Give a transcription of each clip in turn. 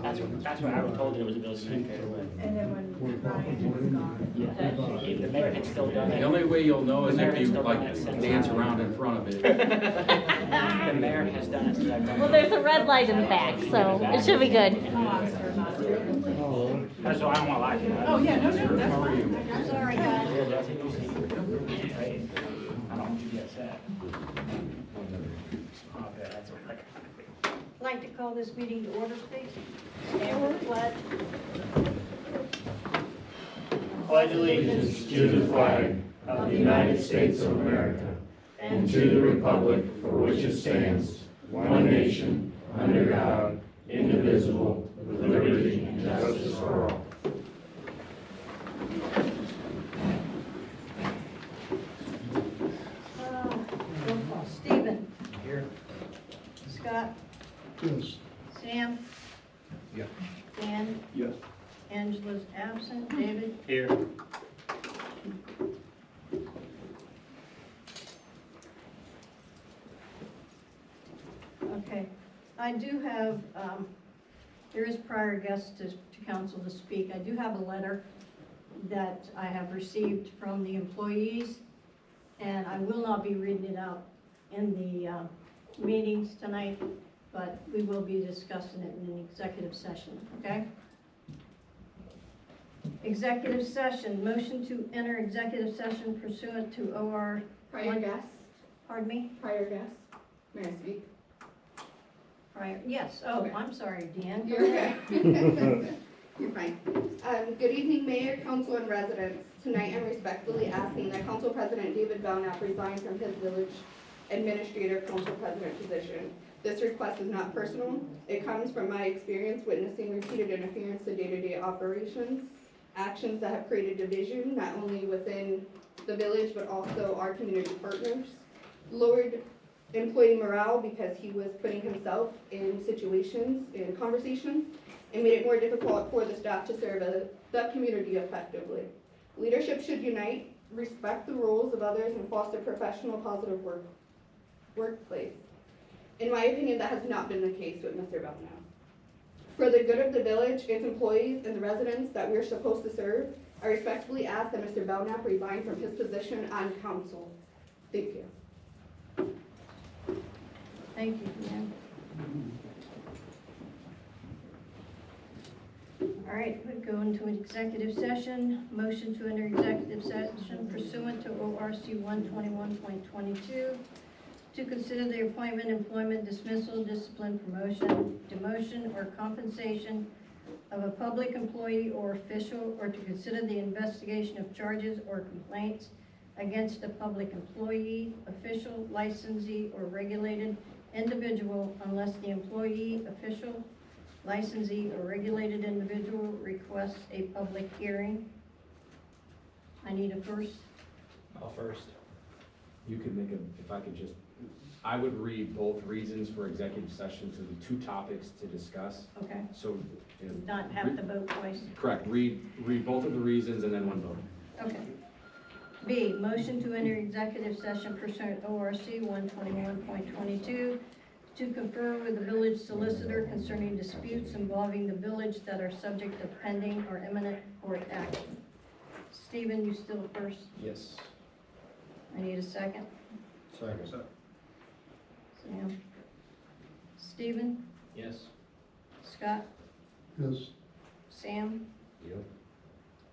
That's what I was told, it was a village secretary. And then when Ryan was gone. Yeah, if the mayor had still done it. The only way you'll know is The mayor if has you still done like it since dance I- around in front of it. The mayor has done it since I've done it. Well, there's a red light in the back, so it should be good. That's why I don't want to lie to you. Oh, yeah, no, that's How are you? fine. Sorry, guys. Yeah, that's a new secret. Right? I don't want you to get upset. Okay, that's what I'd like to call this meeting to order, please. Stand for the pledge. Pledge allegiance to the flag of the United States of America and to the republic for which it stands, one nation, under God, indivisible, with liberty and justice for all. Roll call. Stephen. Here. Scott. Yes. Sam. Yeah. Dan. Yes. Angela's absent. David. Here. Okay. I do have, there is prior guests to council to speak. I do have a letter that I have received from the employees, and I will not be reading it out in the meetings tonight, but we will be discussing it in an executive session, okay? Executive session, motion to enter executive session pursuant to OR. Prior guest, Pardon me? prior guest, may I speak? Prior, yes, oh, Okay. I'm sorry, Deanne. Go You're ahead. okay. You're fine. Good evening, Mayor, Council, and residents. Tonight, I'm respectfully asking that Council President David Belknap resign from his village administrator council president position. This request is not personal. It comes from my experience witnessing repeated interference to day-to-day operations, actions that have created division, not only within the village, but also our community partners, lowered employee morale because he was putting himself in situations, in conversations, and made it more difficult for the staff to serve the community effectively. Leadership should unite, respect the roles of others, and foster professional, positive workplace. In my opinion, that has not been the case with Mr. Belknap. For the good of the village, its employees, and the residents that we are supposed to serve, I respectfully ask that Mr. Belknap resign from his position on council. Thank you. Thank you, Deanne. All right, we go into an executive session. Motion to enter executive session pursuant to ORC 121.22 to consider the appointment, employment, dismissal, discipline, promotion, demotion, or compensation of a public employee or official, or to consider the investigation of charges or complaints against a public employee, official, licensee, or regulated individual unless the employee, official, licensee, or regulated individual requests a public hearing. I need a first. I'll first. You could make a, if I could just, I would read both reasons for executive session to the two topics to discuss. Okay, So, not have to vote twice. correct, read both of the reasons and then one vote. Okay. B, motion to enter executive session pursuant to ORC 121.22 to confer with the village solicitor concerning disputes involving the village that are subject of pending or imminent court action. Stephen, you still first? Yes. I need a second. Second. Sam? Stephen? Yes. Scott? Yes. Sam? Yep.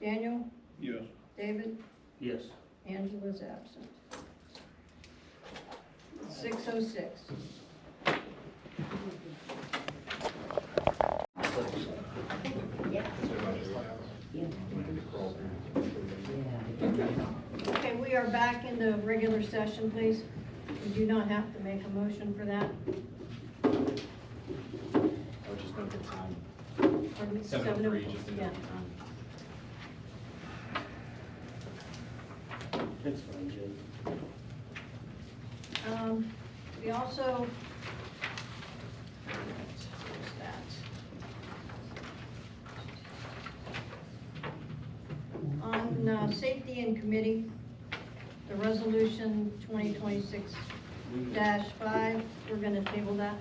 Daniel? Yes. David? Yes. Angela's absent. 6:06. Okay, we are back in the regular session, please. We do not have to make a motion for that. I would just note the time. Pardon me, 7:03, just to yeah. note the time. That's fine, Jim. We also, where's that? On safety and committee, the resolution 2026-5, we're gonna table that.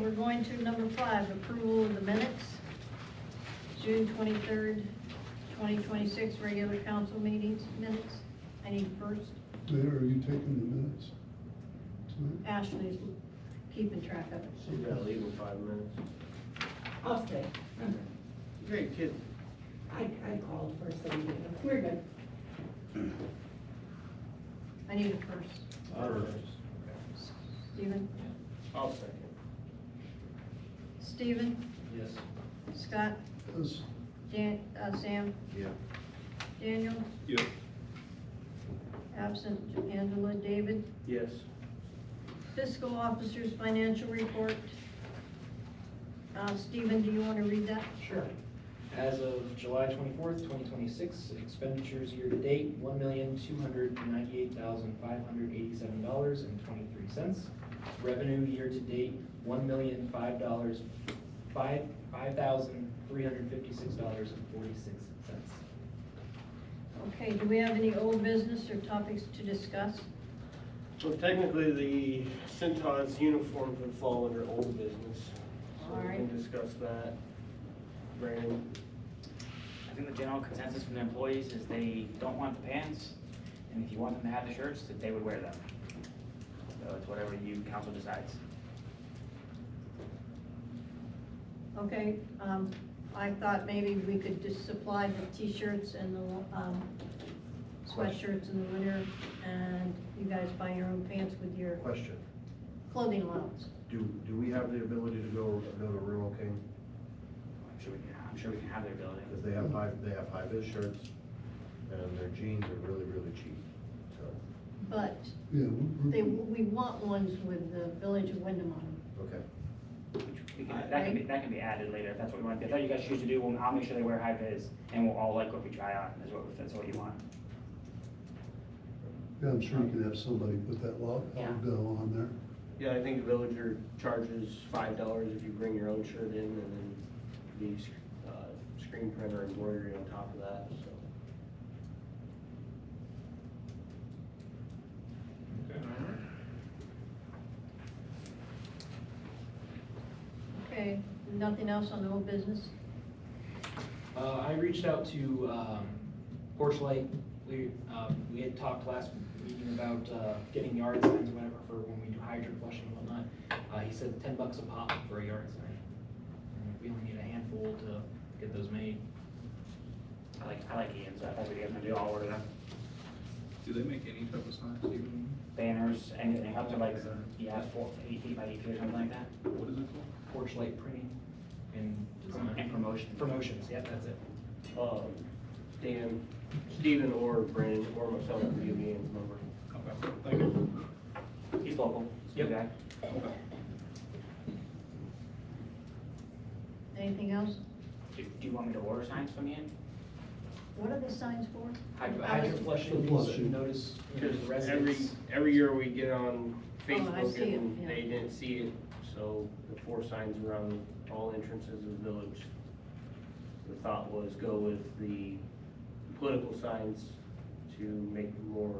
we're going to number 5, approval of the minutes. June 23rd, 2026, regular council meetings minutes. I need first. Mayor, are you taking the minutes tonight? Ashley's keeping track of it. She's gotta leave in 5 minutes. I'll stay. Great kid. I called first, so we're good. I need a first. Stephen? I'll second. Stephen? Yes. Scott? Yes. Sam? Yeah. Daniel? Yeah. Absent Angela. David? Yes. Fiscal Officer's Financial Report. Stephen, do you want to read that? Sure. As of July 24th, 2026, expenditures year-to-date, $1,298,587.23. Revenue year-to-date, $1,005,356.46. Okay, do we have any old business or topics to discuss? So technically, the Centos uniforms would fall under old business. So we Alright. can discuss that. Brandon? I think the general consensus from the employees is they don't want the pants, and if you want them to have the shirts, that they would wear them. So it's whatever you council decides. Okay, I thought maybe we could just supply the t-shirts and the sweatshirts in the winter, and you guys buy your own pants with your Question, clothing allowance. do we have the ability to go to Rural King? I'm sure we can have their ability. Because they have high-vis shirts, and their jeans are really, really cheap, so, But Yeah, we want ones with the Village of Windham on them. okay. That can be added later, if that's what we want. If that's what you guys choose to do, I'll make sure they wear high vis, and we'll all like what we try on, if that's what you want. yeah, I'm sure you could have somebody put that Yeah. bill on there. Yeah, I think the villager charges $5 if you bring your own shirt in, and then the screen printer embroidery on top of that, so. Okay, nothing else on the old business? I reached out to Porchlight. We had talked last meeting about getting yard signs or whatever for when we do hydrant flushing and whatnot. He said $10 a pop for a yard sign. And we only need a handful to get those made. I like Ian, so if that's what you guys want to do, I'll order them. Do they make any type of signs even? Banners, anything up to like, 8 feet by 8 feet or something like that. What is it called? Porchlight printing and design. And promotion. Promotions, yep, that's it. Dan, Stephen or Brandon or myself will give me a number. Okay, thank you. He's local. Yep. Guy. Okay. Anything else? Do you want me to order signs from Ian? What are the signs for? Hydrant flushing, Flushing. notice, Because the residents. every year we get on I Facebook see it, and yeah. they didn't see it, so the 4 signs around all entrances of the village. The thought was go with the political signs to make it more,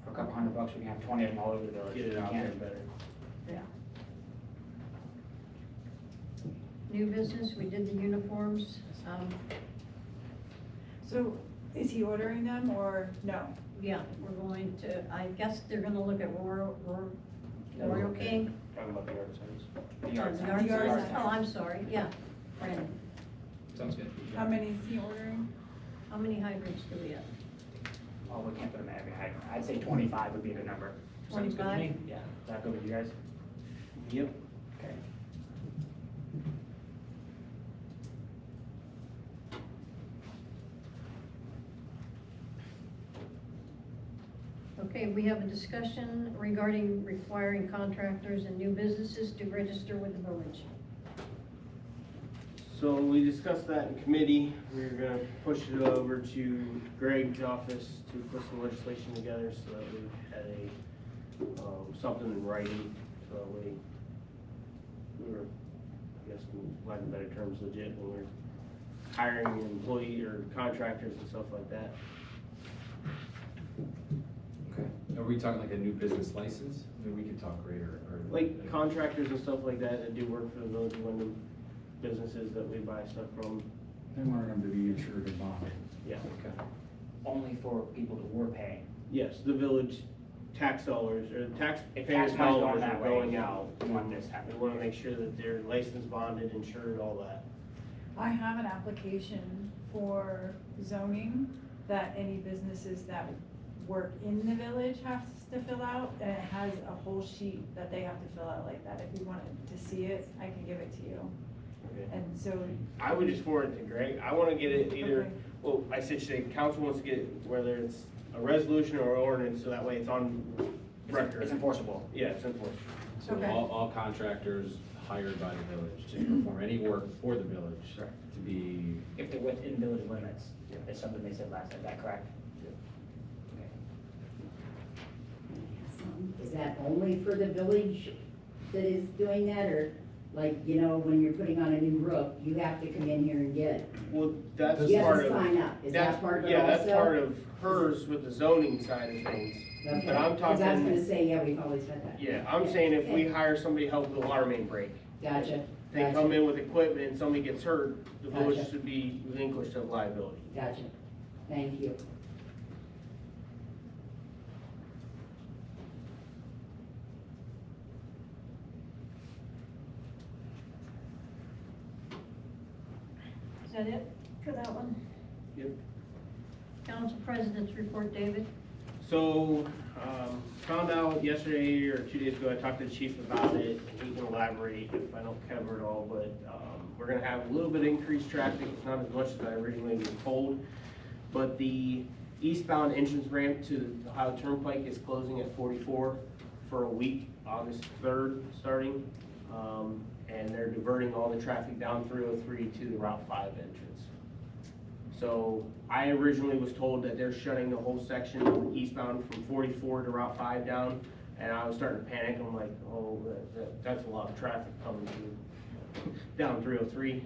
For a couple $100, we can have 20 of them all over the village. get it out there better. Yeah. New business, we did the uniforms. So is he ordering them or no? Yeah, we're going to, I guess they're gonna look at Royal King. Talking about the yard signs. The yard Oh, signs. Yard signs. signs. Oh, I'm sorry, yeah, Brandon. Sounds good. How many is he ordering? How many hydrants do we have? Oh, we can't put them in every hydrant. I'd say 25 would be a good number. Sounds good to 25? me. Yeah, is that good with you guys? Yep. Okay. Okay, we have a discussion regarding requiring contractors and new businesses to register with the village. So we discussed that in committee. We're gonna push it over to Greg's office to put some legislation together so that we had something in writing. So we were, I guess, in lack of better terms, legit when we're hiring employee or contractors and stuff like that. Okay. Are we talking like a new business license? I mean, we could talk greater, or. Like contractors and stuff like that do work for the village of Windham, businesses that we buy stuff from. They want them to be insured and bonded. Yeah. Okay. Only for people that we're paying. Yes, the village tax dollars, or If taxpayers' tax money's dollars going are that way, going out. we want this We happening. wanna make sure that they're licensed, bonded, insured, all that. I have an application for zoning that any businesses that work in the village has to fill out, and it has a whole sheet that they have to fill out like that. If you wanted to see it, I can give it to you. Okay. And so, I would just forward it to Greg. I wanna get it either, Okay. well, I said, council wants to get it, whether it's a resolution or ordinance, so that way it's on record. It's enforceable. Yeah, it's enforced. So Okay. all contractors hired by the village to perform any work for the village to be, If they're within village limits, it's something they said last time, is that correct? Okay. Is that only for the village that is doing that, or like, you know, when you're putting on a new roof, you have to come in here and get, Well, that's you have part to of. sign up, is That's, that part of it yeah, also? that's part of hers with the zoning side of things. Okay, But I'm 'cause I was talking, gonna say, yeah, we've always had that. yeah, I'm saying if we Okay. hire somebody to help the water main break, Gotcha, they gotcha, come in with equipment and somebody gets hurt, the village Gotcha. should be relinquished of liability. gotcha, thank you. Is that it for that one? Yep. Council President's report, David? So, found out yesterday or 2 days ago, I talked to the chief about it, and he can elaborate if I don't cover it all, but, we're gonna have a little bit increased traffic, it's not as much as I originally was told. But the eastbound entrance ramp to the Ohio Turnpike is closing at 44 for a week, August 3rd, starting. And they're diverting all the traffic down 303 to the Route 5 entrance. So I originally was told that they're shutting the whole section eastbound from 44 to Route 5 down, and I was starting to panic. I'm like, oh, that's a lot of traffic coming through down 303.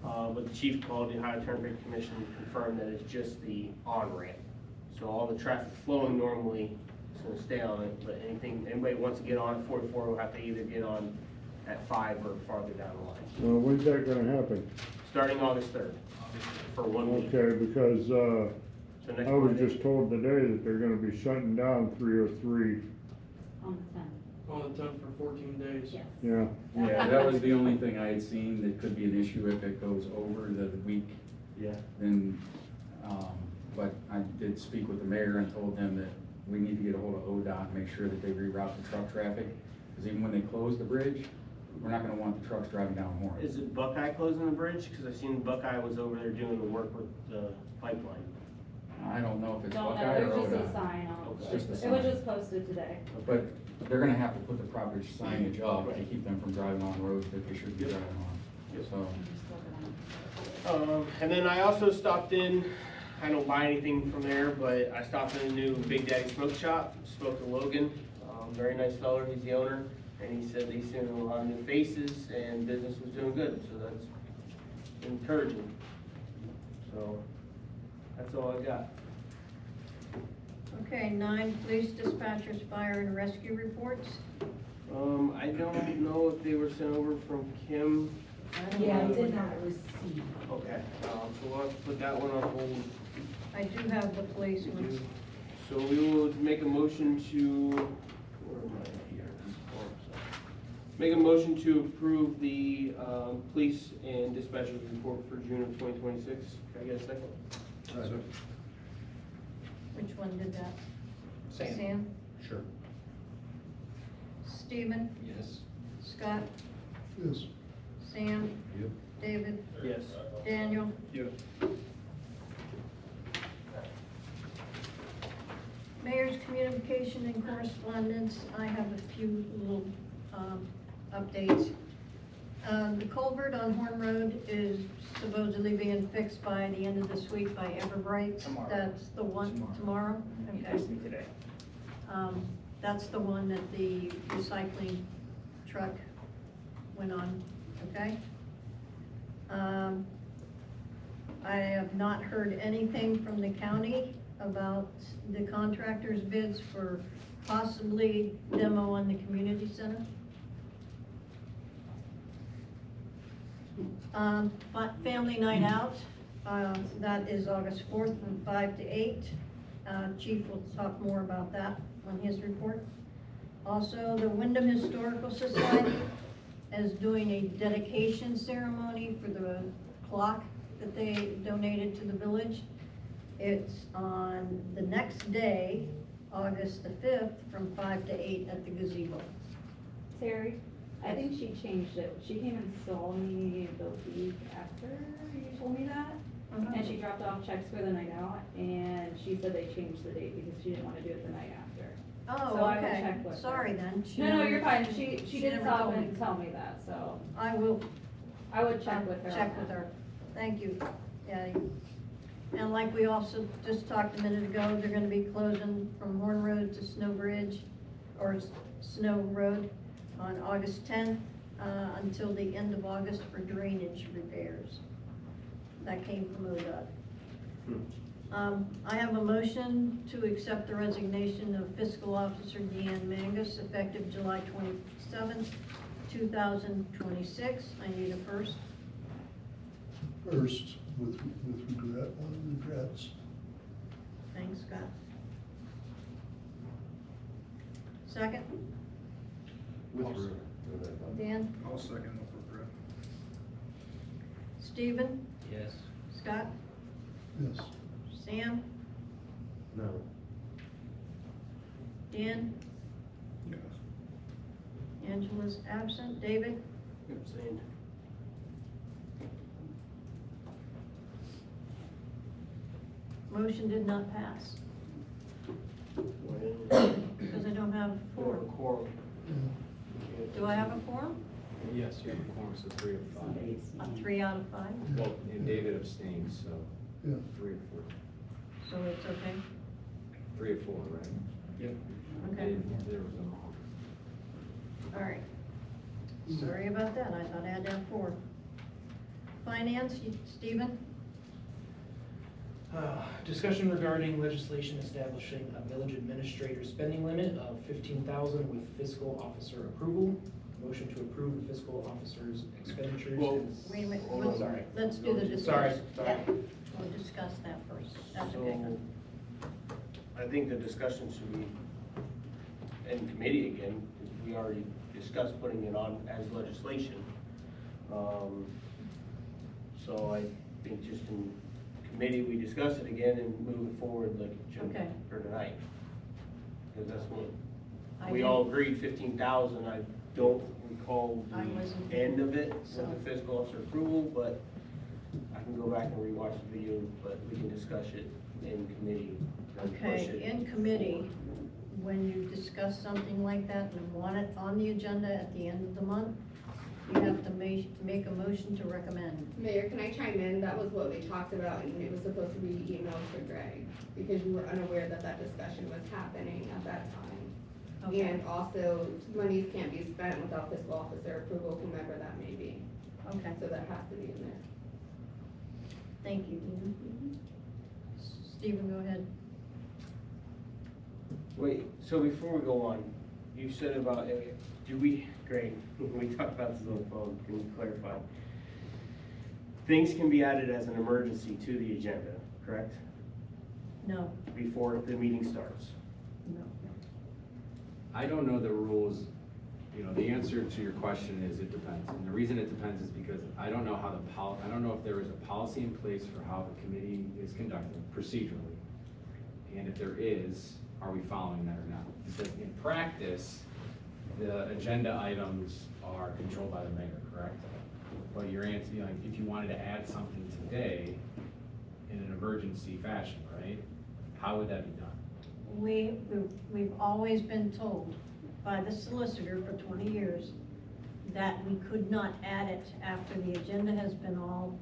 But the chief called the Ohio Turnpike Commission and confirmed that it's just the on-ramp. So all the traffic flowing normally is gonna stay on it, but anybody wants to get on at 44 will have to either get on at 5 or farther down the line. So when's that gonna happen? Starting August 3rd, for 1 week. Okay, because, So next I was Monday. just told today that they're gonna be shutting down 303, On the 10th. On the 10th for 14 days. Yes. yeah. Yeah, that was the only thing I had seen that could be an issue if it goes over the week. Yeah. Then, but I did speak with the mayor and told them that we need to get a hold of ODOT and make sure that they reroute the truck traffic. Because even when they close the bridge, we're not gonna want the trucks driving down Horn. Is it Buckeye closing the bridge? Because I seen Buckeye was over there doing the work with the pipeline. I don't know if it's Don't know, Buckeye or there's just a ODOT. sign on It's it. just a It sign. was just posted today. But they're gonna have to put the proper signage up to keep them from driving on roads that they should be Yep. driving on. Yep. So, And then I also stopped in, I don't buy anything from there, but I stopped in a new Big Daddy Smoke Shop, spoke to Logan, very nice feller, he's the owner, and he said he's seeing a lot of new faces and business was doing good, so that's encouraging. So, that's all I got. Okay, 9, police dispatchers, fire and rescue reports. I don't know if they were sent over from Kim. Yeah, I did not receive. Okay, so we'll have to put that one on hold. I do have the police ones. So we will make a motion to, where am I here? Oh, sorry. Make a motion to approve the, police and dispatchers report for June of 2026. Can I get a second? Which one did that? Sam. Sure. Stephen? yes. Scott? Yes. Sam? Yep. David? Yes. Daniel? Yeah. Mayor's communication and correspondence, I have a few little updates. The culvert on Horn Road is supposedly being fixed by the end of this week by Everbright. Tomorrow. That's the one, tomorrow? He Okay. texted me today. That's the one that the recycling truck went on, okay? I have not heard anything from the county about the contractor's bids for possibly demo on the community center. Family night out, that is August 4th from 5 to 8. Chief will talk more about that on his report. Also, the Windham Historical Society is doing a dedication ceremony for the clock that they donated to the village. It's on the next day, August the 5th, from 5 to 8 at the gazebo. Terry, I think she changed it. She came and saw me the week after you told me that. And she dropped off checks for the night out, and she said they changed the date because she didn't want to do it the night after. Oh, So I will okay. check with her. Sorry then. She No, never- you're fine. She did never stop told me. and tell me that, so I will I would check with her. on check with that. her. Thank you. Yeah. And like we also just talked a minute ago, they're gonna be closing from Horn Road to Snow Bridge, or Snow Road, on August 10th, until the end of August for drainage repairs. That came from ODOT. I have a motion to accept the resignation of Fiscal Officer Deanne Mangus effective July 27th, 2026. I need a first. First, with regrets. Thanks, Scott. Second, Dan? I'll second the regret. Stephen? Yes. Scott? Yes. Sam? No. Dan? Yes. Angela's absent. David? Abstained. Motion did not pass, because I don't have Or four. quorum. Do I have a forum? Yes, you have a quorum, so 3 of 5. 3 out of 5, Well, and David abstained, so Yeah. 3 of 4. so it's okay. 3 of 4, right? Yep. Okay, There was no. all right. Sorry about that, I thought I had to have 4. Finance, Stephen? Discussion regarding legislation establishing a village administrator spending limit of $15,000 with fiscal officer approval. Motion to approve the fiscal officer's expenditures. Well, Wait a minute, Hold on. Sorry. let's do the Sorry, discussion. sorry. We'll discuss that first, that's okay. So, I think the discussion should be in committee again, because we already discussed putting it on as legislation. So I think just in committee, we discuss it again and move it forward like it should Okay. for tonight. Because that's what, I we did- all agreed 15,000, I don't recall I wasn't- the end of it with So- the fiscal officer approval, but I can go back and rewatch the video, but we can discuss it in committee. and push Okay, it in committee, when you discuss something like that and want it on the agenda at the end of the month, you have to make a motion to recommend. Mayor, can I chime in? That was what we talked about, and it was supposed to be emailed to Greg, because you were unaware that that discussion was happening at that time. Okay. And also, monies can't be spent without fiscal officer approval, whomever that may be. Okay, So that has to be in there. thank you, Dina. Stephen, go ahead. Wait, so before we go on, you said about, do we, Greg, we talked about this on the phone, can you clarify? Things can be added as an emergency to the agenda, correct? No, Before the meeting starts. no. I don't know the rules, the answer to your question is it depends. And the reason it depends is because I don't know how I don't know if there is a policy in place for how the committee is conducted procedurally. And if there is, are we following that or not? Because in practice, the agenda items are controlled by the mayor, correct? But your answer, if you wanted to add something today in an emergency fashion, right? How would that be done? We've always been told by the solicitor for 20 years that we could not add it after the agenda has been all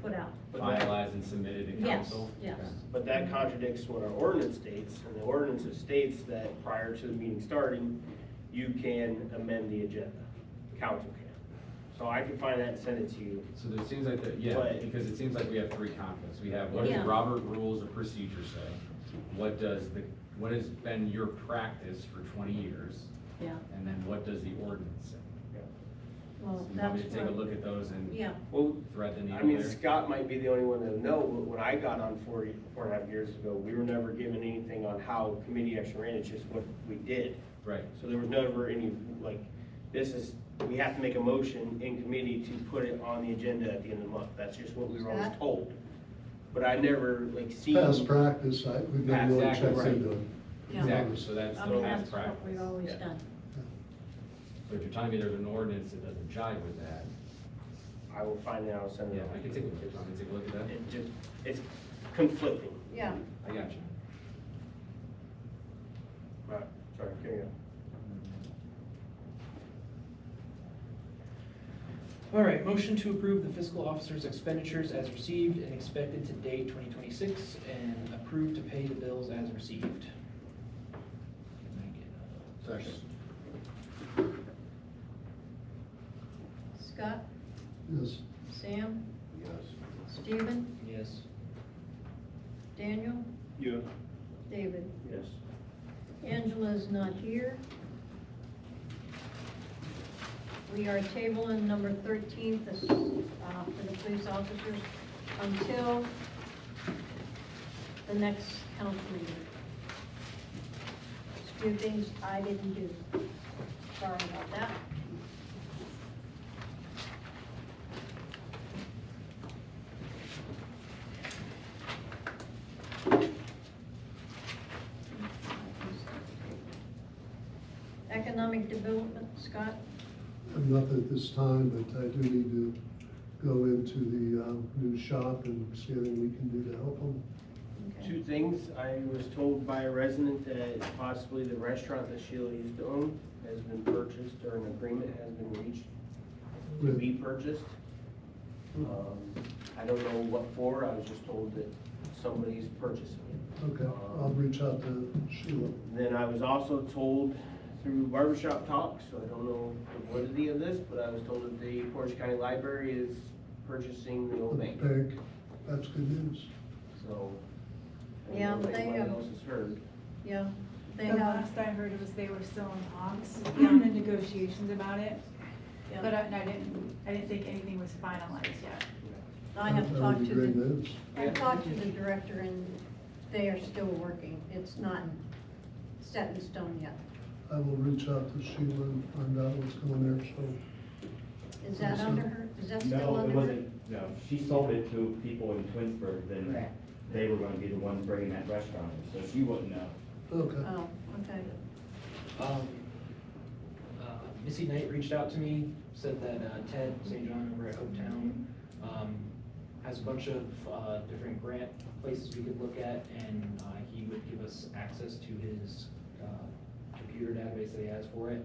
put out. But that- Finalized and submitted to Yes, council? yes. Okay. But that contradicts what our ordinance states, and the ordinance states that prior to the meeting starting, you can amend the agenda, council can. So I can find that and send it to you. So it seems like, yeah, But- because it seems like we have three conflicts. We have, what does Yeah. Robert Rules of Procedure say? What has been your practice for 20 years? Yeah, And then what does the ordinance say? well, So you want me that's to take a what, look at those and yeah, Well, thread the I needle mean, there? Scott might be the only one to know, but when I got on 4.5 years ago, we were never given anything on how committee action ran, it's just what we did. Right. So there was never any, like, we have to make a motion in committee to put it on the agenda at the end of the month. That's just what we were always Scott? told. But I never, like, seen. Past practice, we've never really Exactly, checked right. into it. Yeah. Exactly, so that's I the mean, past that's what practice. we've always Yeah. done. So if you're telling me there's an ordinance that doesn't jive with that, I will find it, I'll send it. yeah, on. I can take a look, take a look at that. It just, it's conflicting. Yeah, I got you. Right, sorry, carry on. All right, motion to approve the fiscal officer's expenditures as received and expected to date 2026, and approve to pay the bills as received. Can I get a- Second. Scott, Yes, Sam, Yes. Stephen, Yes. Daniel, Yeah. David. Yes. Angela's not here. We are tabling number 13 for the police officers until the next council meeting. There's a few things I didn't do. Sorry about that. Economic development, Scott? nothing at this time, but I do need to go into the new shop and see anything we can do to help them. Okay. Two things, I was told by a resident that possibly the restaurant that Sheila used to own has been purchased, or an agreement has been reached to With- be purchased. I don't know what for, I was just told that somebody's purchasing it. Okay, I'll reach out to Sheila. Then I was also told through barbershop talk, so I don't know the validity of this, but I was told that the Portage County Library is purchasing the old bank, Bank, that's good news. so. I Yeah, don't know if they, anybody else has heard. Yeah, they The have, last I heard was they were still in talks, in the negotiations about it, yeah. but I didn't think anything was finalized yet. I have That would talked be to great the, news. I talked to the director and they are still working. It's not set in stone yet. I will reach out to Sheila and find out what's going there, so. Is that under her, is that still No, it under her? wasn't, no, she sold it to people in Twinsburg, then Correct. they were gonna be the ones bringing that restaurant in, so she wouldn't know. Okay, Oh, okay. Missy Knight reached out to me, said that Ted St. John over at Oaktown has a bunch of different grant places we could look at, and he would give us access to his computer database that he has for it.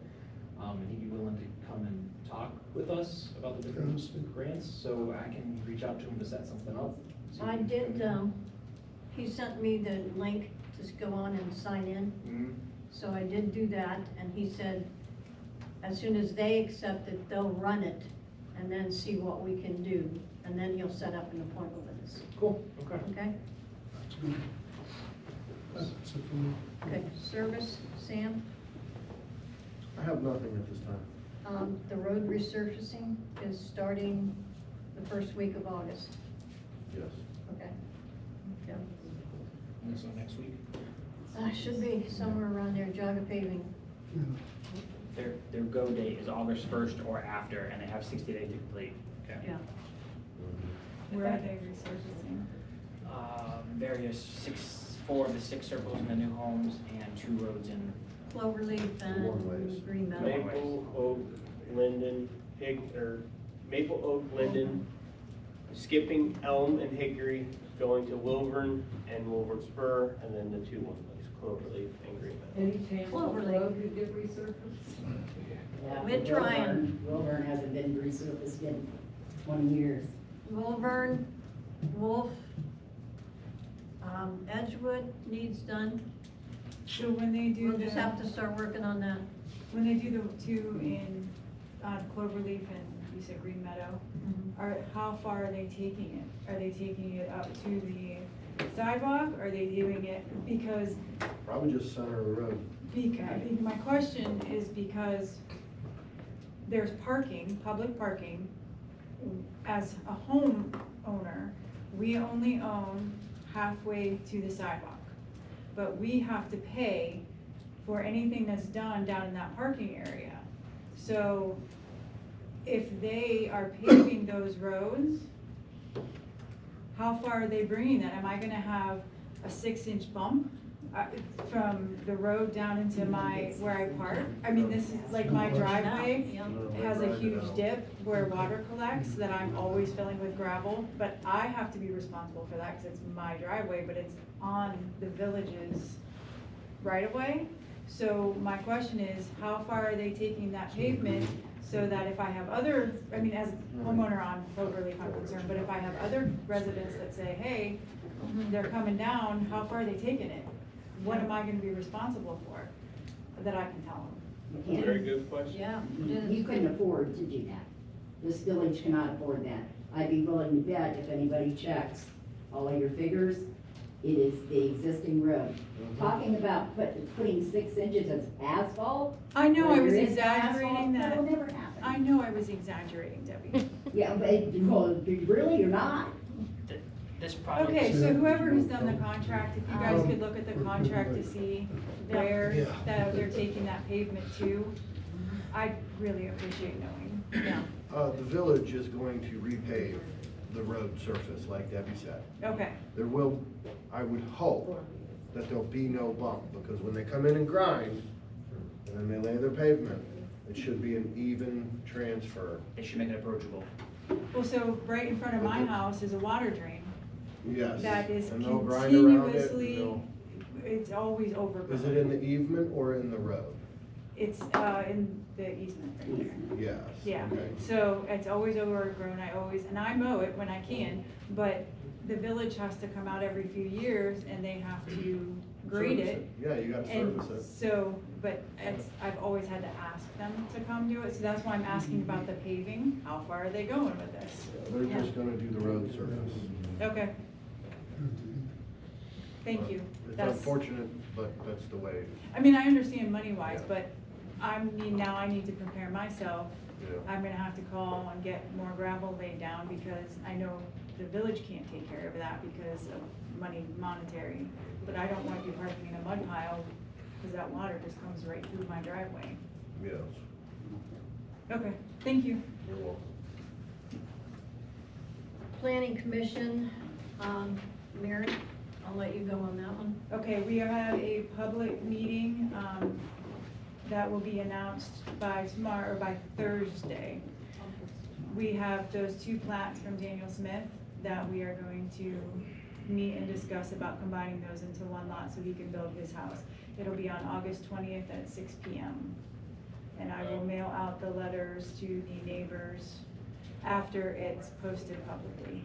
And he'd be willing to come and talk with us about the different grants, so I can reach out to him to set something up. see if I we can did, come he sent me the link to go on and sign in. in. So I did do that, and he said, as soon as they accept it, they'll run it and then see what we can do. And then you'll set up an appointment with us, Cool, okay. okay? that's good. That's it for me. Okay, service, Sam? I have nothing at this time. The road resurfacing is starting the first week of August, Yes. okay? Yeah. And so next week? Should be somewhere around there, Jaga paving. Yeah. Their go date is August 1st or after, and they have 60 days to complete. Yeah. Where are they resurfacing? Four of the 6 circles in the new homes and 2 roads in. Cloverleaf Warm ways. and Green Meadow. Maple, Oak, Linden, Maple, Oak, Linden, skipping Elm and Hickory, going to Wilburn and Wilburn Spur, and then the 2 ones, Cloverleaf and Green Meadow. Any chance the Cloverleaf. road could get resurfaced? Yeah, We're trying. Wilburn hasn't been resurfaced in 20 years. Wilburn, Wolf, Edgewood needs done. So when they do We'll just have to the, start working on that. when they do the two in Cloverleaf and you said Green Meadow, how far are they taking it? Are they taking it up to the sidewalk? Are they doing it because, Probably just center of the road. my question is because there's parking, public parking. As a homeowner, we only own halfway to the sidewalk, but we have to pay for anything that's done down in that parking area. So if they are paving those roads, how far are they bringing that? Am I gonna have a 6-inch bump from the road down into where I park? I mean, this is like my driveway has a huge dip where water collects that I'm always filling with gravel, but I have to be responsible for that because it's my driveway, but it's on the village's right of way. So my question is, how far are they taking that pavement so that if I have other, I mean, as a homeowner on Cloverleaf, I'm concerned, but if I have other residents that say, hey, they're coming down, how far are they taking it? What am I gonna be responsible for, that I can tell them? Very good question. Yeah. You couldn't afford to do that. This village cannot afford that. I'd be willing to bet if anybody checks all of your figures, it is the existing road. Talking about putting 6 inches of asphalt. I know I where was there is exaggerating asphalt, that. That'll never happen. I know I was exaggerating, Debbie. Yeah, but, well, really, you're not. This project. Okay, so whoever has done the contract, if you guys could look at the contract to see where they're taking that pavement to, I'd really appreciate knowing. Yeah. The village is going to repave the road surface, like Debbie said. Okay, There will, I would hope that there'll be no bump, because when they come in and grind, and then they lay their pavement, it should be an even transfer. They should make it approachable. well, so right in front of my house is a water drain Yes. that is And they'll grind around it, and continuously, they'll- it's always overgrown. Is it in the easement or in the road? It's, in the easement right there. Yes. Yeah, Okay. so it's always overgrown, and I mow it when I can, but the village has to come out every few years and they have to grade Service it. Yeah, you gotta And service it. so, but I've always had to ask them to come do it, so that's why I'm asking about the paving, how far are they going with this? They're just gonna do the road surface. Okay, thank you. It's That's, unfortunate, but that's the way. I mean, I understand money-wise, Yeah. but now I need to prepare myself. Yeah. I'm gonna have to call and get more gravel laid down because I know the village can't take care of that because of monetary. But I don't want you parking in a mud pile because that water just comes right through my driveway. Yes. Okay, thank you. You're welcome. Planning Commission, Mary, I'll let you go on that one. Okay, we have a public meeting, that will be announced by tomorrow, or by Thursday. We have those 2 plats from Daniel Smith that we are going to meet and discuss about combining those into one lot so he can build his house. It'll be on August 20th at 6 p.m. And I will mail out the letters to the neighbors after it's posted publicly.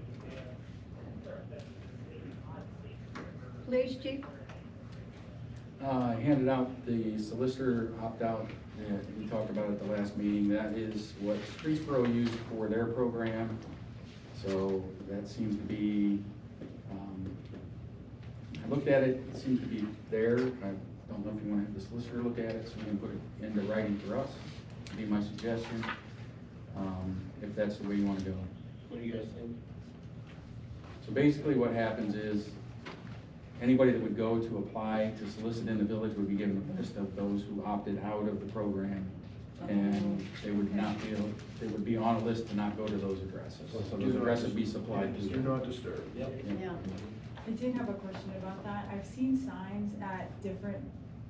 Police Chief? I handed out the solicitor opt-out that we talked about at the last meeting. That is what Streetsboro used for their program. So that seems to be, I looked at it, it seems to be there. I don't know if you want to have the solicitor look at it so we can put it into writing for us. Would be my suggestion, if that's the way you want to go. What do you guys think? So basically what happens is, anybody that would go to apply to solicit in the village would be given a list of those who opted out of the program. And they would not be able, they would be on a list to not go to those addresses. Those addresses be supplied to Do them. not disturb. Yep. Yeah. I did have a question about that. I've seen signs at different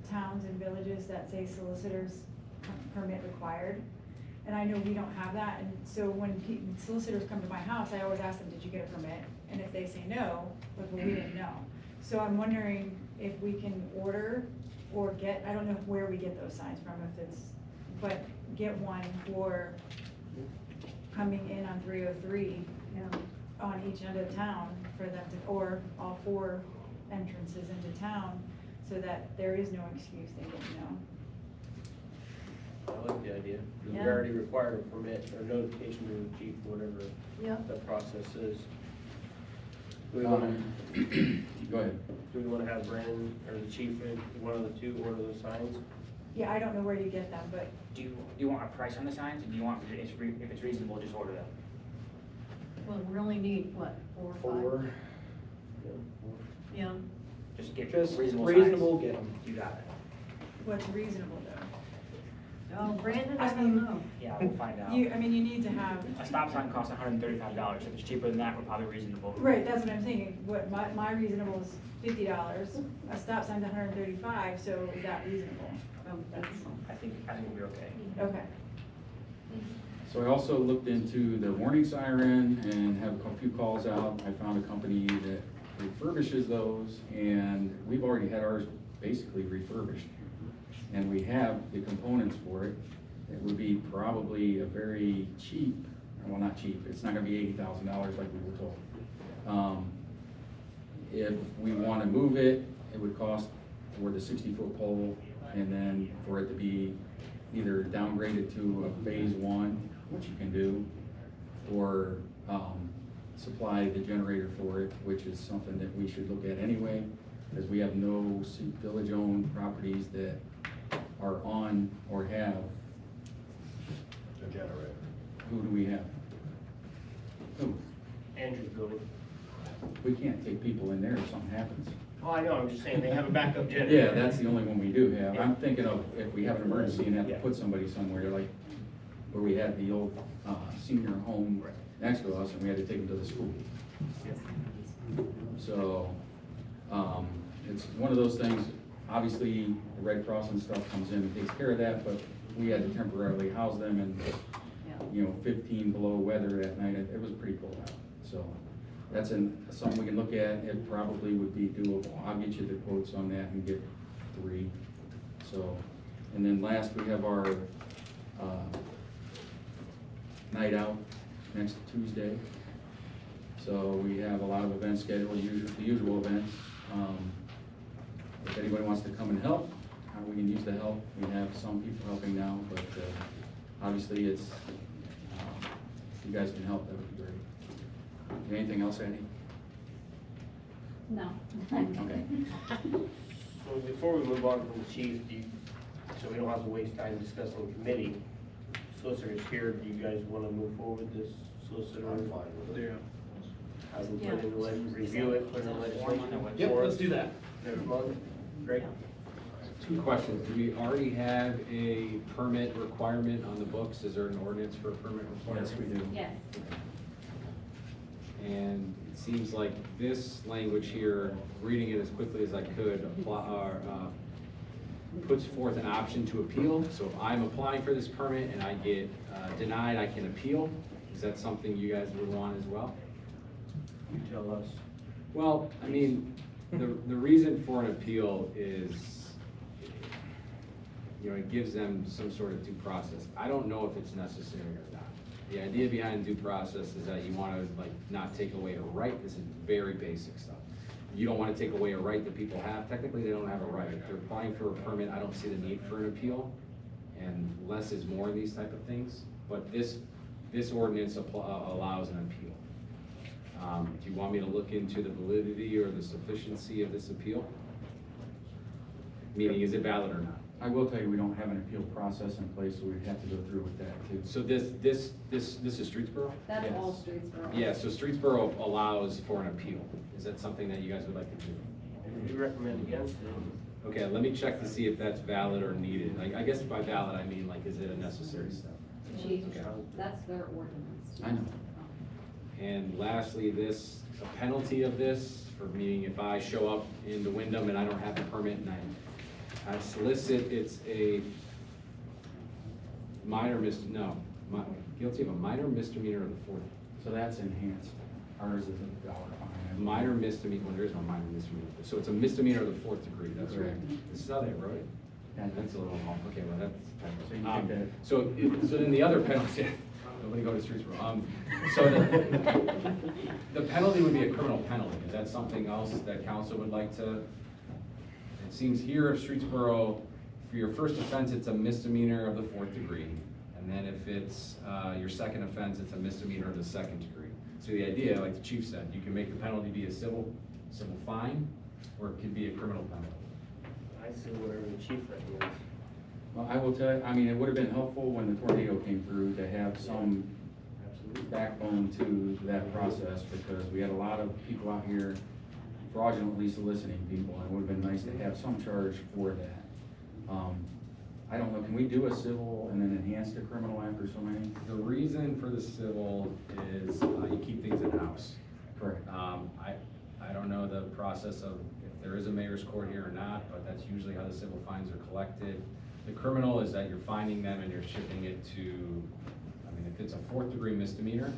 towns and villages that say solicitors permit required. And I know we don't have that, and so when solicitors come to my house, I always ask them, did you get a permit? And if they say no, like, well, we didn't know. So I'm wondering if we can order or get, I don't know where we get those signs from, if it's, but get one for coming in on 303 on each end of town for them to, or all 4 entrances into town, so that there is no excuse they didn't know. I like the idea. We Yeah. already required a permit or notification to the chief, whatever Yeah. the process is. Do we want Go ahead. Do we want to have Brandon or the chief, one of the two, order those signs? Yeah, I don't know where you get them, but Do you want a price on the signs, and do you want, if it's reasonable, just order them? Well, we only need, what, 4 or 5? Yeah. Just get Just reasonable reasonable, signs. get them. You got it. what's reasonable though? Oh, Brandon, I I don't mean, know. Yeah, we'll find out. You need to have, A stop sign costs $135, if it's cheaper than that, we're probably reasonable. right, that's what I'm saying, what, my reasonable is $50, a stop sign's $135, so is that reasonable? That's, I think we'll be okay. okay. So I also looked into the warning siren and have a few calls out. I found a company that refurbishes those, and we've already had ours basically refurbished. And we have the components for it. It would be probably a very cheap, well, not cheap, it's not gonna be $80,000 like we were told. If we wanna move it, it would cost for the 60-foot pole, and then for it to be either downgraded to a phase 1, which you can do, or supply the generator for it, which is something that we should look at anyway, because we have no village-owned properties that are on or have. A generator. Who do we have? Who? Andrew's building. We can't take people in there if something happens. Oh, I know, I'm just saying, they have a backup generator. Yeah, that's the only one we do have. I'm thinking of if we have an emergency and have to put somebody somewhere, like where we had the old senior home next to us and we had to take them to the school. So, it's one of those things, obviously, the Red Cross and stuff comes in and takes care of that, but we had to temporarily house them in, 15 below weather that night. It was pretty cold out. So that's something we can look at. It probably would be doable. I'll get you the quotes on that and get 3. So, and then last, we have our night out next Tuesday. So we have a lot of events scheduled, the usual events. If anybody wants to come and help, we can use the help. We have some people helping now, but obviously it's, if you guys can help, that would be great. Anything else, Andy? No. Okay. So before we move on from the chief, so we don't have to waste time discussing committee, solicitor's here, do you guys want to move forward with this solicitor? I'm fine with it. Have them put in the review it, put in the legislation. Yep, let's do that. Next month, great. 2 questions. Do we already have a permit requirement on the books? Is there an ordinance for a permit requirement? Yes, we do. Yes. And it seems like this language here, reading it as quickly as I could, puts forth an option to appeal. So if I'm applying for this permit and I get denied, I can appeal. Is that something you guys would want as well? You tell us. Well, I mean, the reason for an appeal is, it gives them some sort of due process. I don't know if it's necessary or not. The idea behind due process is that you want to not take away a right. This is very basic stuff. You don't want to take away a right that people have. Technically, they don't have a right. If they're applying for a permit, I don't see the need for an appeal. And less is more in these type of things. But this ordinance allows an appeal. Do you want me to look into the validity or the sufficiency of this appeal? Meaning, is it valid or not? I will tell you, we don't have an appeal process in place, so we'd have to go through with that too. So this is Streetsboro? That's Yes. all Streetsboro. Yeah, so Streetsboro allows for an appeal. Is that something that you guys would like to do? We recommend against it. Okay, let me check to see if that's valid or needed. I guess by valid, I mean is it a necessary step? Chief, that's their ordinance. I know. And lastly, a penalty of this, for meaning if I show up into Windham and I don't have the permit and I solicit, it's a guilty of a minor misdemeanor of the 4th. So that's enhanced. Ours is a $1 fine. Minor misdemeanor, well, there is no minor misdemeanor. So it's a misdemeanor of the 4th degree, that's right. This is how they wrote it. Yeah, That's a little off, okay, well, that's. So you take that. So then the other penalty, nobody go to Streetsboro. So the penalty would be a criminal penalty. Is that something else that council would like to? It seems here if Streetsboro for your first offense, it's a misdemeanor of the 4th degree. And then if it's your second offense, it's a misdemeanor of the 2nd degree. So the idea, like the chief said, you can make the penalty be a civil fine, or it could be a criminal penalty. I see whatever the chief recommends. Well, I will tell you, I mean, it would have been helpful when the tornado came through to have some backbone to that process, because we had a lot of people out here fraudulently soliciting people, and it would have been nice to have some charge for that. I don't know, can we do a civil and then enhance the criminal after so many? The reason for the civil is you keep things in-house. Correct. I don't know the process of if there is a mayor's court here or not, but that's usually how the civil fines are collected. The criminal is that you're finding them and you're shipping it to, I mean, if it's a 4th degree misdemeanor,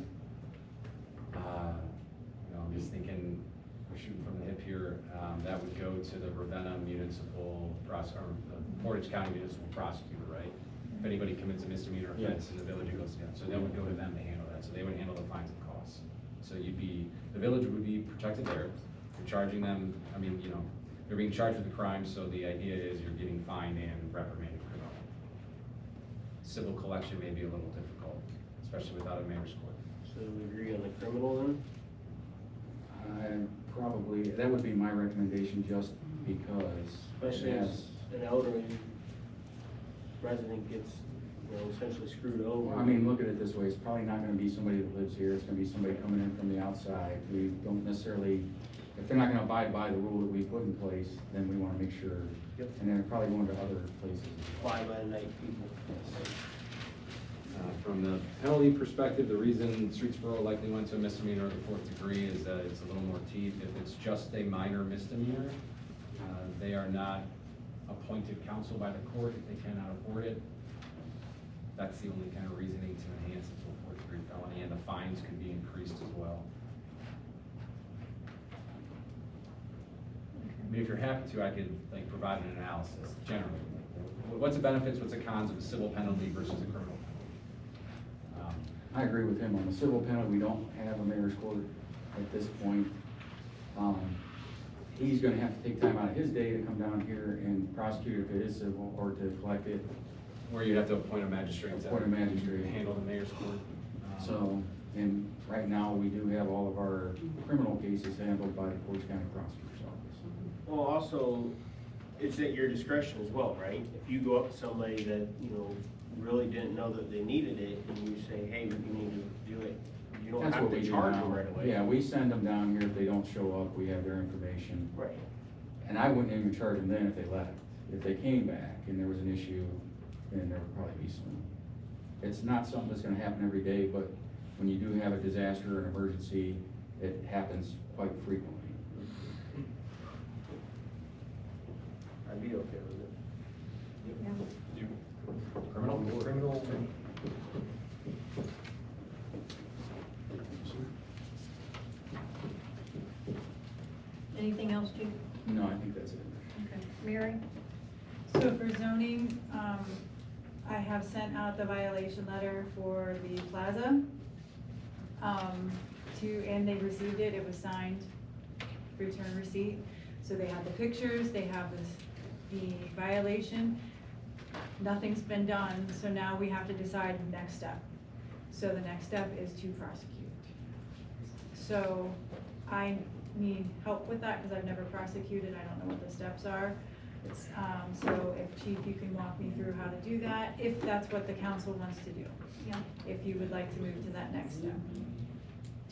I'm just thinking, we're shooting from the hip here, that would go to the Ravenna Municipal Portage County Municipal Prosecutor, right? If anybody commits a misdemeanor offense in the village, it goes to them. So that would go to them to handle that. So they would handle the fines and costs. So the village would be protected there. You're charging them, I mean, they're being charged with the crime, so the idea is you're getting fined and reprimanded criminally. Civil collection may be a little difficult, especially without a mayor's court. So do we agree on the criminal then? Probably, that would be my recommendation, just because. Especially as an elderly resident gets, essentially screwed over. Well, I mean, look at it this way, it's probably not gonna be somebody that lives here, it's gonna be somebody coming in from the outside. We don't necessarily, if they're not gonna abide by the rule that we put in place, then we wanna make sure. Yep. And then probably going to other places. Fly by night people. From the penalty perspective, the reason Streetsboro likely went to a misdemeanor of the 4th degree is that it's a little more teeth. If it's just a minor misdemeanor, they are not appointed counsel by the court if they cannot afford it. That's the only kind of reasoning to enhance it to a 4th degree felony, and the fines could be increased as well. I mean, if you're happy to, I could provide an analysis generally. What's the benefits, what's the cons of a civil penalty versus a criminal penalty? I agree with him on the civil penalty. We don't have a mayor's court at this point. He's gonna have to take time out of his day to come down here and prosecute if it is civil, or to collect it. Or you'd have to appoint a magistrate to handle the mayor's court. So, and right now, we do have all of our criminal cases handled by the Portage County Prosecutor's Office. Well, also, it's at your discretion as well, right? If you go up to somebody that, really didn't know that they needed it, and you say, hey, you need to do it, you don't That's have what to we do charge now. them right away. Yeah, we send them down here. If they don't show up, we have their information. Right. And I wouldn't even charge them then if they left. If they came back and there was an issue, then there would probably be some. It's not something that's gonna happen every day, but when you do have a disaster or an emergency, it happens quite frequently. I'd be okay with it. Criminal. Anything else, Chief? No, I think that's it. Okay. Mary? So for zoning, I have sent out the violation letter for the plaza. And they received it, it was signed, return receipt. So they have the pictures, they have the violation. Nothing's been done, so now we have to decide the next step. So the next step is to prosecute. So I need help with that because I've never prosecuted, I don't know what the steps are. So if Chief, you can walk me through how to do that, if that's what the council wants to do. Yeah. If you would like to move to that next step,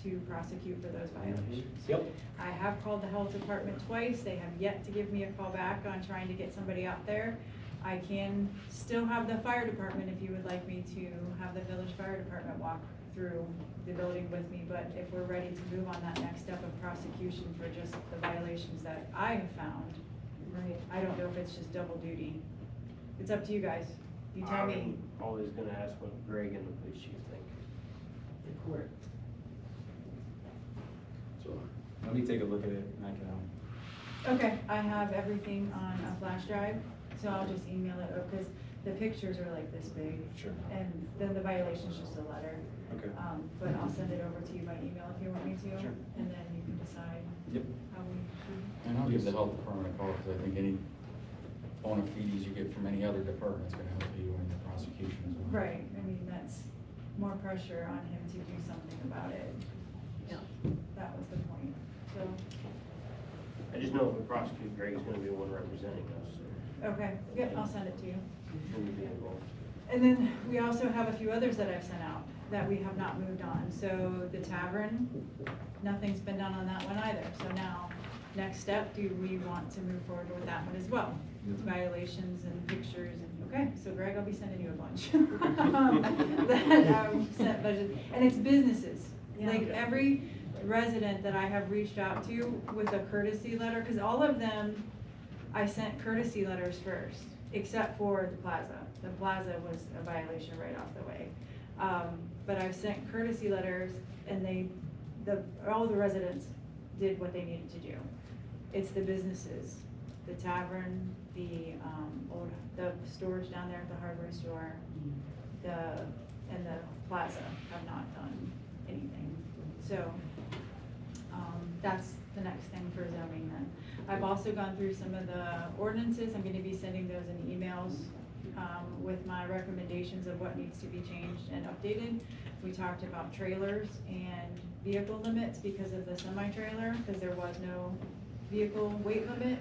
to prosecute for those violations. Yep. I have called the health department twice, they have yet to give me a call back on trying to get somebody out there. I can still have the fire department if you would like me to have the village fire department walk through the building with me, but if we're ready to move on that next step of prosecution for just the violations that I have found, Right. I don't know if it's just double duty. It's up to you guys. You tell me. I'm always gonna ask what Greg and the police chief think. The court. So let me take a look at it and I can help. Okay, I have everything on a flash drive, so I'll just email it, because the pictures are like this big. Sure. And then the violation's just a letter. Okay. But I'll send it over to you by email if you want me to. Sure. And then you can decide Yep. how we should. And I'll give the health department a call, because I think bona fides you get from any other department is gonna help you in the prosecution as well. Right, I mean, that's more pressure on him to do something about it. Yeah. That was the point, so, I just know if we prosecute, Greg's gonna be the one representing us, so okay, yep, I'll send it to you. he'll be involved. And then we also have a few others that I've sent out that we have not moved on. So the tavern, nothing's been done on that one either. So now, next step, do we want to move forward with that one as well? Violations and pictures and, okay, so Greg, I'll be sending you a bunch. That sent budget, and it's businesses. Like every resident that I have reached out to with a courtesy letter, because all of them, I sent courtesy letters first, except for the plaza. The plaza was a violation right off the way. But I've sent courtesy letters and all the residents did what they needed to do. It's the businesses, the tavern, the storage down there at the hardware store, and the plaza have not done anything. So, that's the next thing for zoning then. I've also gone through some of the ordinances. I'm gonna be sending those in emails with my recommendations of what needs to be changed and updated. We talked about trailers and vehicle limits because of the semi-trailer, because there was no vehicle weight limit.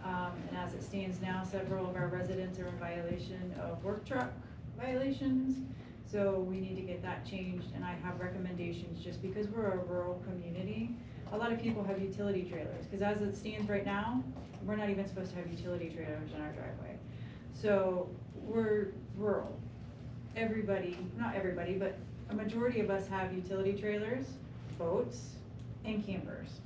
And as it stands now, several of our residents are in violation of work truck violations. So we need to get that changed, and I have recommendations just because we're a rural community. A lot of people have utility trailers, because as it stands right now, we're not even supposed to have utility trailers in our driveway. So we're rural. Everybody, not everybody, but a majority of us have utility trailers, boats, and campers.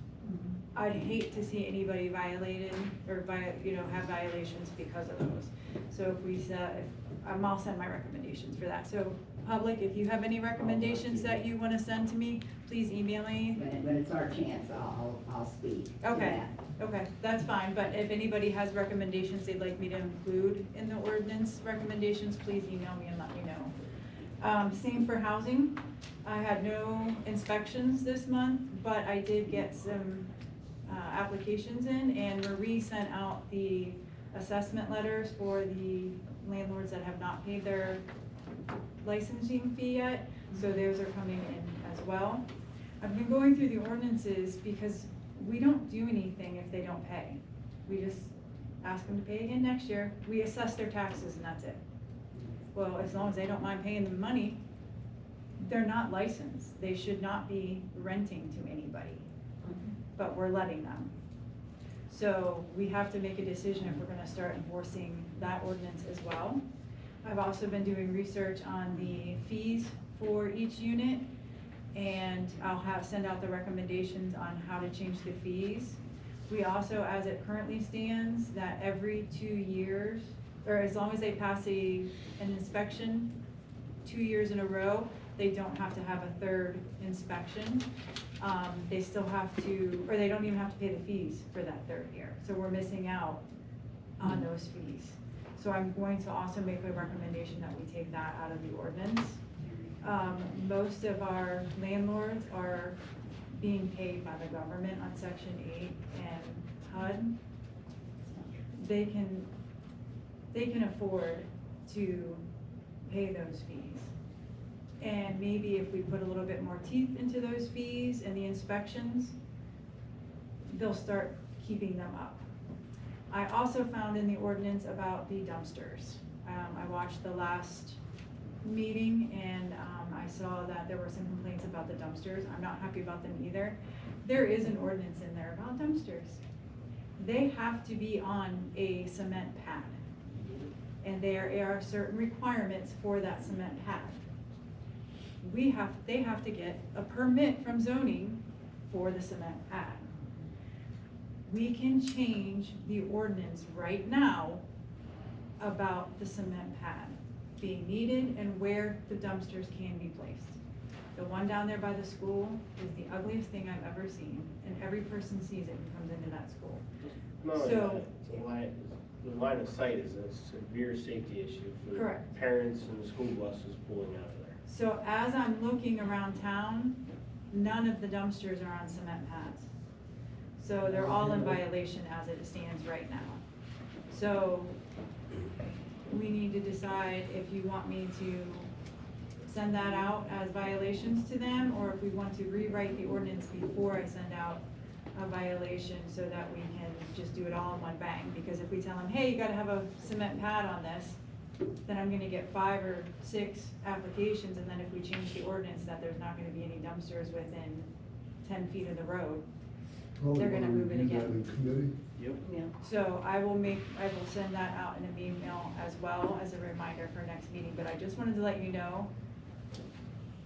I'd hate to see anybody violated or have violations because of those. So if we said, I'll send my recommendations for that. So public, if you have any recommendations that you want to send to me, please email me. When it's our chance, I'll speak to Okay, that. okay, that's fine, but if anybody has recommendations they'd like me to include in the ordinance recommendations, please email me and let me know. Same for housing. I had no inspections this month, but I did get some applications in, and Marie sent out the assessment letters for the landlords that have not paid their licensing fee yet, so those are coming in as well. I've been going through the ordinances because we don't do anything if they don't pay. We just ask them to pay again next year. We assess their taxes and that's it. Well, as long as they don't mind paying the money, they're not licensed. They should not be renting to anybody, but we're letting them. So we have to make a decision if we're gonna start enforcing that ordinance as well. I've also been doing research on the fees for each unit, and I'll send out the recommendations on how to change the fees. We also, as it currently stands, that every 2 years, or as long as they pass an inspection 2 years in a row, they don't have to have a third inspection. They still have to, or they don't even have to pay the fees for that third year. So we're missing out on those fees. So I'm going to also make a recommendation that we take that out of the ordinance. Most of our landlords are being paid by the government on Section 8 and HUD. They can afford to pay those fees. And maybe if we put a little bit more teeth into those fees and the inspections, they'll start keeping them up. I also found in the ordinance about the dumpsters. I watched the last meeting, and I saw that there were some complaints about the dumpsters. I'm not happy about them either. There is an ordinance in there about dumpsters. They have to be on a cement pad, and there are certain requirements for that cement pad. They have to get a permit from zoning for the cement pad. We can change the ordinance right now about the cement pad being needed and where the dumpsters can be placed. The one down there by the school is the ugliest thing I've ever seen, and every person sees it who comes into that school. So, the line of sight is a severe safety issue for correct. Parents and school buses pulling out of there. So as I'm looking around town, none of the dumpsters are on cement pads. So they're all in violation as it stands right now. So we need to decide if you want me to send that out as violations to them, or if we want to rewrite the ordinance before I send out a violation so that we can just do it all in one bang. Because if we tell them, hey, you gotta have a cement pad on this, then I'm gonna get 5 or 6 applications, and then if we change the ordinance that there's not gonna be any dumpsters within 10 feet of the road, Probably they're gonna wanna move it review that again. in committee. Yep. Yeah. So I will send that out in an email as well as a reminder for next meeting, but I just wanted to let you know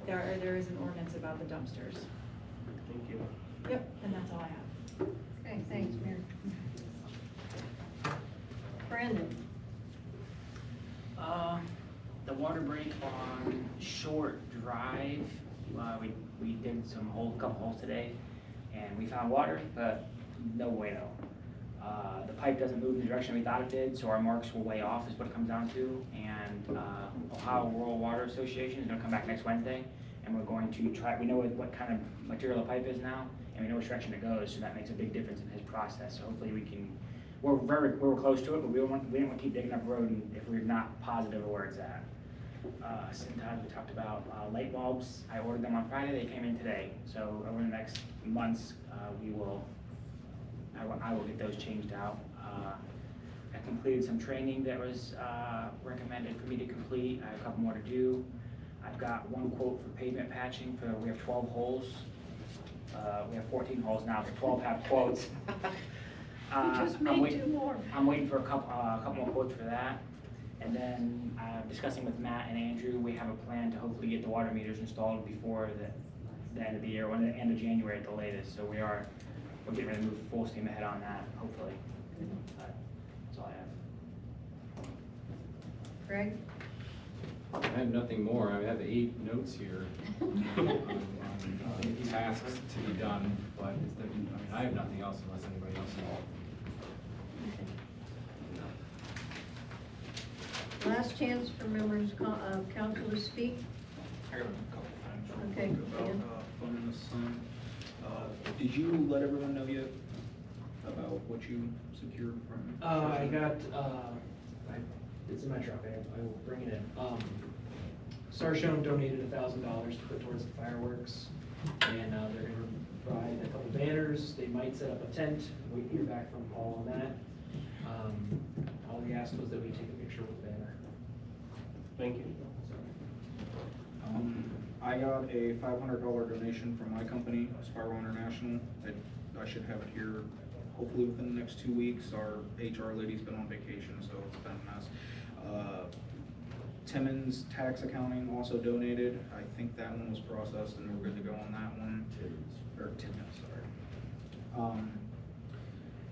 there is an ordinance about the dumpsters. Thank you. Yep, and that's all I have. Okay, thanks, Mayor. Brandon? The water break on Short Drive, we did couple holes today, and we found water, but no bueno. The pipe doesn't move in the direction we thought it did, so our marks were way off is what it comes down to. And Ohio Rural Water Association is gonna come back next Wednesday, and we're going to try, we know what kind of material the pipe is now, and we know which direction it goes, so that makes a big difference in his process. So hopefully we can, we're close to it, but we didn't want to keep digging up the road if we're not positive of where it's at. Sometimes we talked about light bulbs. I ordered them on Friday, they came in today. So over the next months, I will get those changed out. I completed some training that was recommended for me to complete. I have a couple more to do. I've got one quote for pavement patching we have 12 holes. We have 14 holes now, but 12 have quotes. You just made 2 more. I'm waiting for a couple more quotes for that. And then discussing with Matt and Andrew, we have a plan to hopefully get the water meters installed before the end of the year, or the end of January at the latest. So we're getting ready to move full steam ahead on that, hopefully. That's all I have. Greg? I have nothing more. I have 8 notes here on tasks to be done, but I have nothing else unless anybody else has. Last chance for members of council to speak. I got a couple things real Okay, quick about Dan. funding the sun. Did you let everyone know yet about what you secured from? I got, it's in my truck, I will bring it in. Sarshone donated $1,000 to put towards the fireworks, and they're gonna provide a couple banners. They might set up a tent, wait to hear back from Paul on that. All he asked was that we take a picture with the banner. Thank you. I got a $500 donation from my company, Spiral International. I should have it here hopefully within the next 2 weeks. Our HR lady's been on vacation, so it's been a mess. Timmons Tax Accounting also donated. I think that one was processed and we're good to go on that one. Timmons,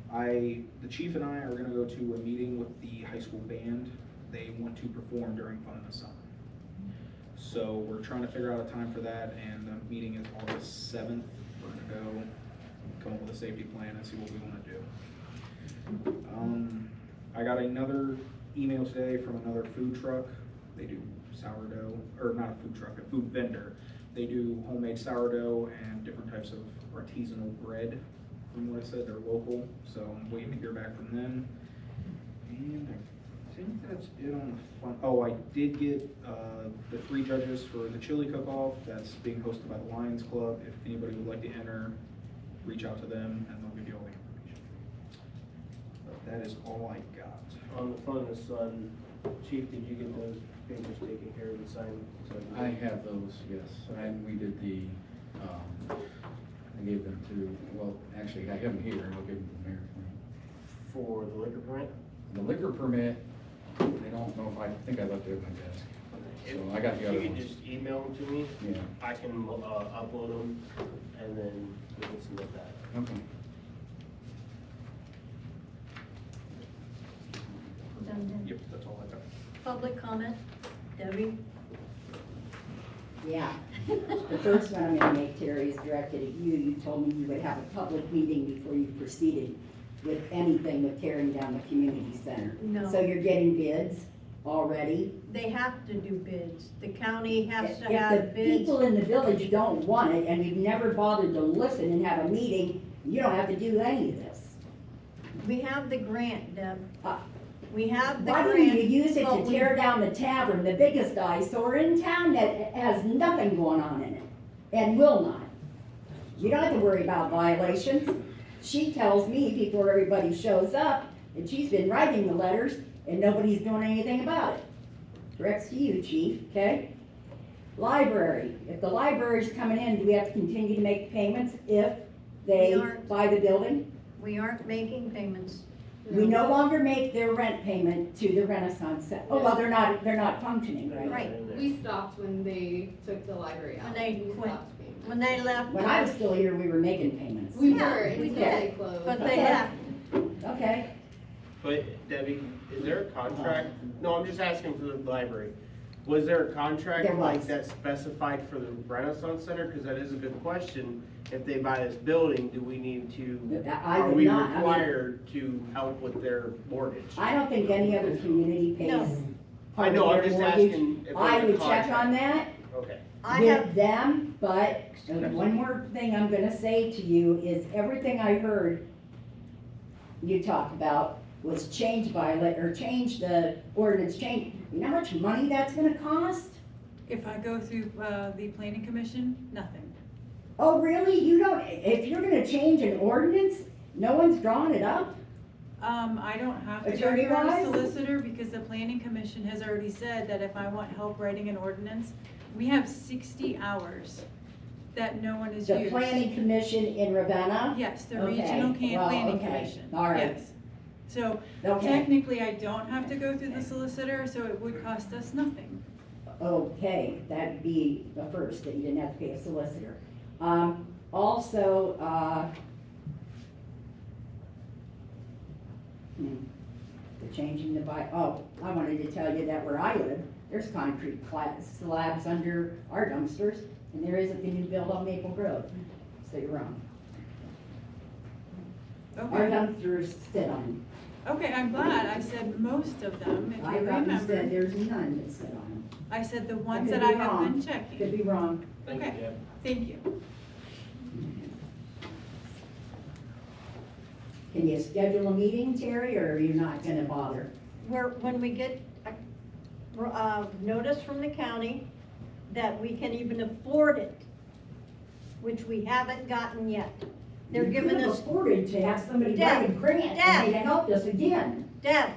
sorry. The chief and I are gonna go to a meeting with the high school band. They want to perform during Fun in the Sun. So we're trying to figure out a time for that, and the meeting is August 7th. We're gonna go come up with a safety plan and see what we wanna do. I got another email today from another food truck. They do sourdough, or not a food truck, a food vendor. They do homemade sourdough and different types of artisanal bread. From what I said, they're local, so I'm waiting to hear back from them. And I think that's it on the fun. Oh, I did get the 3 judges for the chili cook-off. That's being hosted by the Lions Club. If anybody would like to enter, reach out to them and they'll give you all the information. But that is all I got. On the Fun in the Sun, Chief, did you get those papers taken care of and signed? I have those, yes, and we did I gave them to, well, actually, I have them here, I'll give them to the mayor. For the liquor permit? The liquor permit, I don't know if I think I left it at my desk, so I got the other You can ones. just email them to me. Yeah. I can upload them and then we can submit that. Okay. Done. Yep, that's all I got. Public comment, Debbie? Yeah. The first one I'm gonna make, Terry, is directed at you. You told me you would have a public meeting before you proceeded with anything with tearing down the community center. No. So you're getting bids already? They have to do bids. The county has to If have the bids. people in the village don't want it, and we've never bothered to listen and have a meeting, you don't have to do any of this. We have the grant, Deb. We have the Why grant. didn't you use it but to we- tear down the tavern, the biggest eyesore in town that has nothing going on in it, and will not? You don't have to worry about violations. She tells me before everybody shows up that she's been writing the letters and nobody's doing anything about it. Directs to you, chief, okay? Library, if the library's coming in, do we have to continue to make payments if they We aren't. buy the building? We aren't making payments. We no longer make their rent payment to the Renaissance Center. Oh, well, they're not functioning, right? Right. We stopped when they took the library out. When they We quit. stopped paying. When they left. When I was still here, we were making payments. We Yeah, were we until did, they closed. But they Okay. left. Okay, But Debbie, is there a contract? No, I'm just asking for the library. Was there a contract There like was. that specified for the Renaissance Center? Because that is a good question. If they buy this building, do we need to, I are would we not, I mean, required to help with their mortgage? I don't think any other community pays No. I part know, of I'm their just mortgage. asking if I there's a would check on contract. that Okay. I have, with them, but one more thing I'm gonna say to you is everything I heard you talk about was change change the ordinance, change, you know how much money that's gonna cost? If I go through, the planning commission, nothing. Oh, really? You don't, if you're gonna change an ordinance, no one's drawn it up? I don't have to go Attorney through a wise? solicitor because the planning commission has already said that if I want help writing an ordinance, we have 60 hours that no one has The used. planning commission in Ravenna? Yes, the Okay, regional well, planning okay, commission, all right. yes. So Okay, technically, I don't have to go through the solicitor, so it would cost us nothing. okay, that'd be the first, that you didn't have to pay a solicitor. Also, the changing the I wanted to tell you that where I live, there's concrete slabs under our dumpsters, and there isn't the new build on Maple Grove, so you're wrong. Our Okay, dumpsters sit on them. okay, I'm glad. I said most of them, if I you thought you said remember. there's none that sit on them. I said the ones could that be I have wrong. been Could checking. be wrong. Thank you, Okay. Deb. Thank you. Can you schedule a meeting, Terry, or are you not gonna bother? when we get a notice from the county that we can even afford it, which we haven't gotten yet. They're You giving could've us, afforded to have somebody Deb, write a grant Deb. and they'd have helped us again. Deb,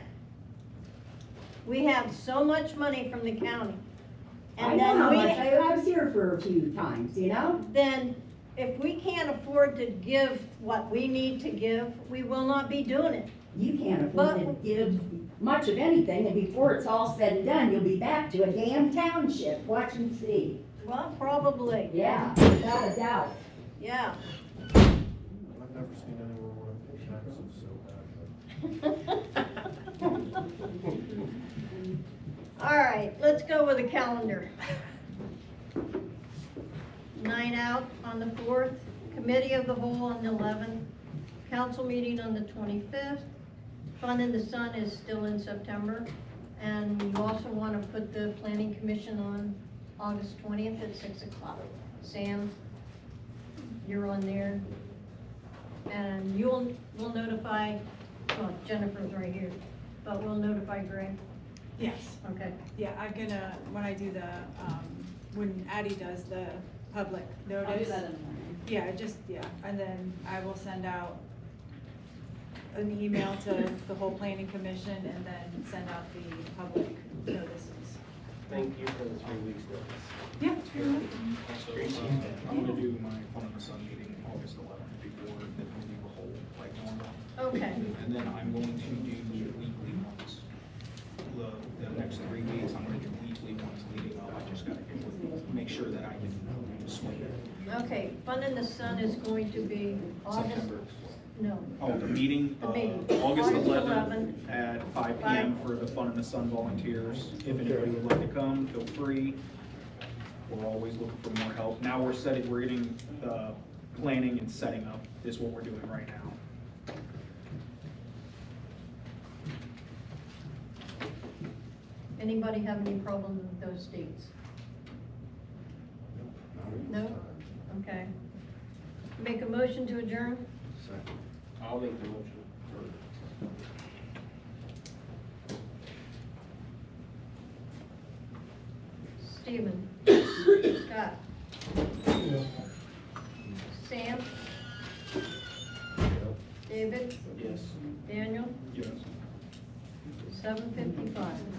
we have so much money from the county. I And know how then much, I was here for a few times, you know? then if we can't afford to give what we need to give, we will not be doing it. You can't afford to give much of anything, and before it's all said and done, you'll be back to a damn township, watch and see. Well, probably. Yeah, without a doubt. Yeah. I've never seen anyone want to pay taxes so bad. All right, let's go with the calendar. 9 out on the 4th, committee of the whole on the 11th, council meeting on the 25th. Fun in the Sun is still in September. And you also want to put the planning commission on August 20th at 6 o'clock. Sam, you're on there. And we'll notify, well, Jennifer's right here, but we'll notify Greg. Yes. Okay. Yeah, I'm gonna, when I do the, when Addie does the public notice. I'll do that in the morning. Yeah, and then I will send out an email to the whole planning commission and then send out the public notices. Thank you for the 3 weeks notice. Yeah, you're welcome. Also, I'm gonna do my Fun in the Sun meeting August 11th before the committee of the whole, like normal. Okay. And then I'm going to do weekly ones. The next 3 weeks, I'm gonna do weekly ones leading up. I just gotta make sure that I can swing it. Okay, Fun in the Sun is going to be August, September. no, Oh, the meeting, The meeting. August August 11th at 5 PM for the Fun in the Sun volunteers. If anybody would like to come, feel free. We're always looking for more help. Now we're getting planning and setting up is what we're doing right now. anybody have any problem with those dates? No? Okay. Make a motion to adjourn? I'll make the motion. Stephen? Scott? Sam? David? Yes. Daniel? Yes. 7:55.